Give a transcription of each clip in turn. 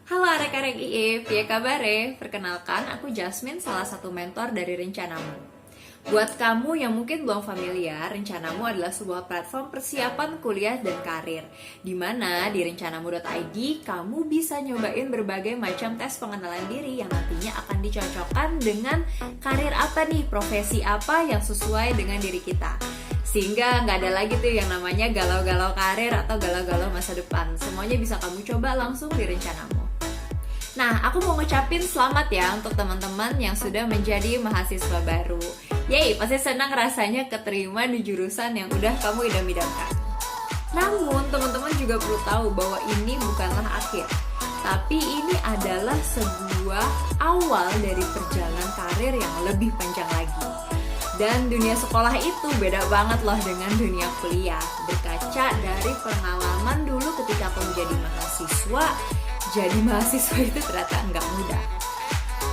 Halo arek-arek IE, piye kabare? Perkenalkan, aku Jasmine, salah satu mentor dari Rencanamu. Buat kamu yang mungkin belum familiar, Rencanamu adalah sebuah platform persiapan kuliah dan karir. Di mana di rencanamu.id, kamu bisa nyobain berbagai macam tes pengenalan diri yang nantinya akan dicocokkan dengan karir apa nih, profesi apa yang sesuai dengan diri kita. Sehingga nggak ada lagi tuh yang namanya galau-galau karir atau galau-galau masa depan. Semuanya bisa kamu coba langsung di Rencanamu. Nah, aku mau ngucapin selamat ya untuk teman-teman yang sudah menjadi mahasiswa baru. Yeay, pasti senang rasanya keterima di jurusan yang udah kamu idam-idamkan. Namun, teman-teman juga perlu tahu bahwa ini bukanlah akhir. Tapi ini adalah sebuah awal dari perjalanan karir yang lebih panjang lagi. Dan dunia sekolah itu beda banget loh dengan dunia kuliah. Berkaca dari pengalaman dulu ketika aku menjadi mahasiswa, jadi mahasiswa itu ternyata nggak mudah.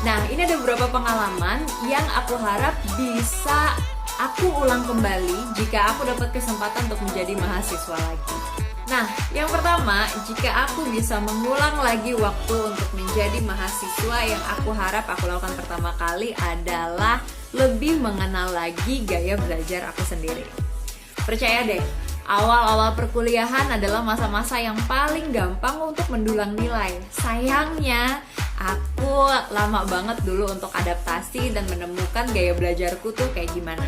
Nah, ini ada beberapa pengalaman yang aku harap bisa aku ulang kembali jika aku dapat kesempatan untuk menjadi mahasiswa lagi. Nah, yang pertama, jika aku bisa mengulang lagi waktu untuk menjadi mahasiswa, yang aku harap aku lakukan pertama kali adalah lebih mengenal lagi gaya belajar aku sendiri. Percaya deh, awal-awal perkuliahan adalah masa-masa yang paling gampang untuk mendulang nilai. Sayangnya, aku lama banget dulu untuk adaptasi dan menemukan gaya belajarku tuh kayak gimana.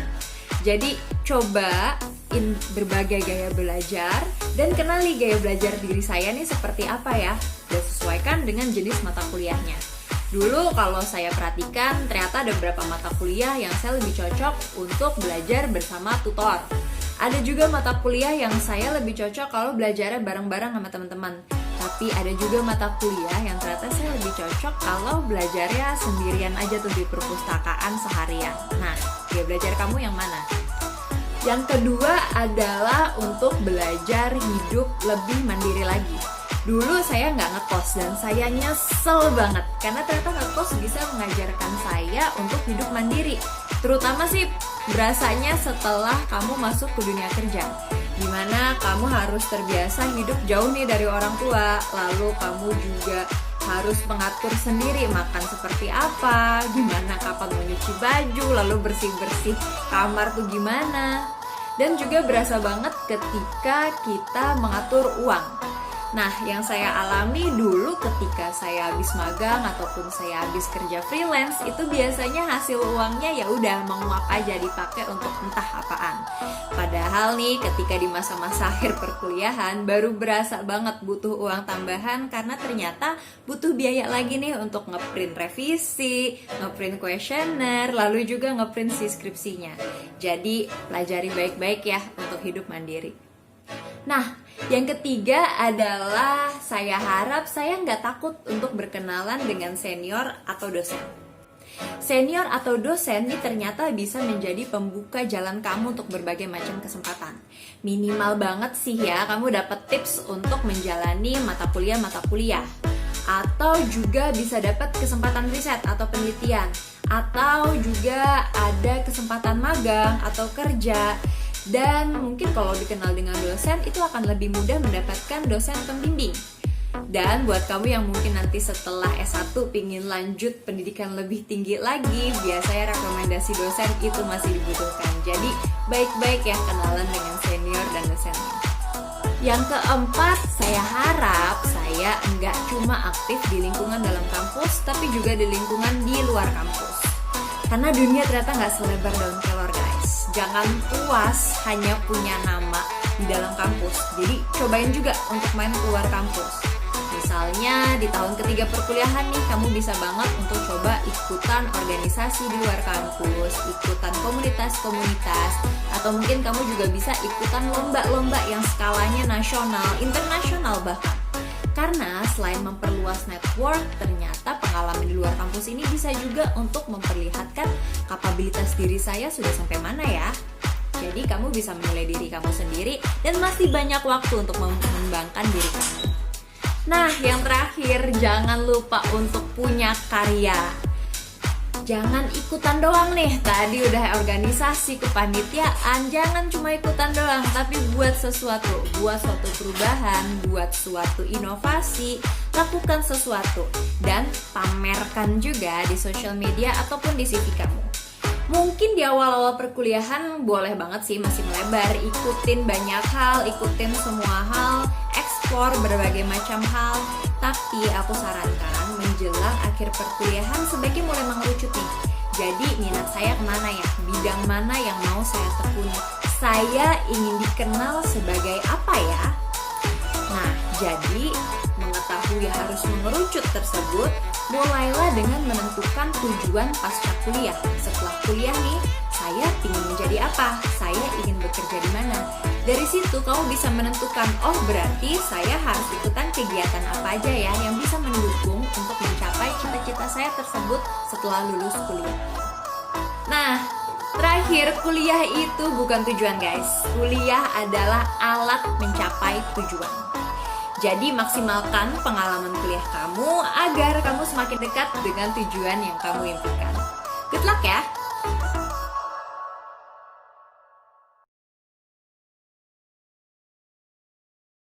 Jadi, cobain berbagai gaya belajar dan kenali gaya belajar diri saya nih seperti apa ya, dan sesuaikan dengan jenis mata kuliahnya. Dulu kalau saya perhatikan, ternyata ada beberapa mata kuliah yang saya lebih cocok untuk belajar bersama tutor. Ada juga mata kuliah yang saya lebih cocok kalau belajarnya bareng-bareng sama teman-teman. Tapi ada juga mata kuliah yang ternyata saya lebih cocok kalau belajarnya sendirian aja tuh di perpustakaan seharian. Nah, gaya belajar kamu yang mana? Yang kedua adalah untuk belajar hidup lebih mandiri lagi. Dulu saya nggak ngekos dan saya nyesel banget karena ternyata ngekos bisa mengajarkan saya untuk hidup mandiri. Terutama sih berasanya setelah kamu masuk ke dunia kerja, dimana kamu harus terbiasa hidup jauh nih dari orang tua. Lalu kamu juga harus mengatur sendiri makan seperti apa, gimana kapan mau nyuci baju, lalu bersih-bersih kamar tuh gimana. Dan juga berasa banget ketika kita mengatur uang. Nah, yang saya alami dulu ketika saya habis magang ataupun saya habis kerja freelance, itu biasanya hasil uangnya ya udah menguap aja dipakai untuk entah apaan. Padahal nih ketika di masa-masa akhir perkuliahan baru berasa banget butuh uang tambahan karena ternyata butuh biaya lagi nih untuk ngeprint revisi, ngeprint kuesioner, lalu juga ngeprint si skripsinya. Jadi pelajari baik-baik ya untuk hidup mandiri. Nah, yang ketiga adalah saya harap saya nggak takut untuk berkenalan dengan senior atau dosen. Senior atau dosen ini ternyata bisa menjadi pembuka jalan kamu untuk berbagai macam kesempatan. Minimal banget sih ya, kamu dapat tips untuk menjalani mata kuliah. Atau juga bisa dapat kesempatan riset atau penelitian. Atau juga ada kesempatan magang atau kerja. Dan mungkin kalau dikenal dengan dosen, itu akan lebih mudah mendapatkan dosen pembimbing. Dan buat kamu yang mungkin nanti setelah S1 pingin lanjut pendidikan lebih tinggi lagi, biasanya rekomendasi dosen itu masih dibutuhkan. Jadi baik-baik ya kenalan dengan senior dan dosennya. Yang keempat, saya harap saya nggak cuma aktif di lingkungan dalam kampus, tapi juga di lingkungan di luar kampus. Karena dunia ternyata nggak selebar daun kelor, guys. Jangan puas hanya punya nama di dalam kampus. Jadi cobain juga untuk main keluar kampus. Misalnya di tahun ketiga perkuliahan nih, kamu bisa banget untuk coba ikutan organisasi di luar kampus, ikutan komunitas-komunitas, atau mungkin kamu juga bisa ikutan lomba-lomba yang skalanya nasional, internasional bahkan. Karena selain memperluas network, ternyata pengalaman di luar kampus ini bisa juga untuk memperlihatkan kapabilitas diri saya sudah sampai mana ya. Jadi kamu bisa menilai diri kamu sendiri dan masih banyak waktu untuk mengembangkan diri kamu. Nah, yang terakhir, jangan lupa untuk punya karya. Jangan ikutan doang nih, tadi udah organisasi, kepanitiaan, jangan cuma ikutan doang, tapi buat sesuatu, buat suatu perubahan, buat suatu inovasi, lakukan sesuatu, dan pamerkan juga di social media ataupun di CV kamu. Mungkin di awal-awal perkuliahan boleh banget sih masih melebar, ikutin banyak hal, ikutin semua hal, eksplor berbagai macam hal. Tapi aku sarankan menjelang akhir perkuliahan sebaiknya mulai mengerucut nih. Jadi minat saya kemana ya? Bidang mana yang mau saya tekuni? Saya ingin dikenal sebagai apa ya? Nah, jadi mengetahui harus mengerucut tersebut, mulailah dengan menentukan tujuan pasca kuliah. Setelah kuliah nih, saya ingin menjadi apa? Saya ingin bekerja di mana? Dari situ kamu bisa menentukan, oh berarti saya harus ikutan kegiatan apa aja ya yang bisa mendukung untuk mencapai cita-cita saya tersebut setelah lulus kuliah. Nah, terakhir, kuliah itu bukan tujuan guys. Kuliah adalah alat mencapai tujuan. Jadi maksimalkan pengalaman kuliah kamu agar kamu semakin dekat dengan tujuan yang kamu impikan. Good luck ya!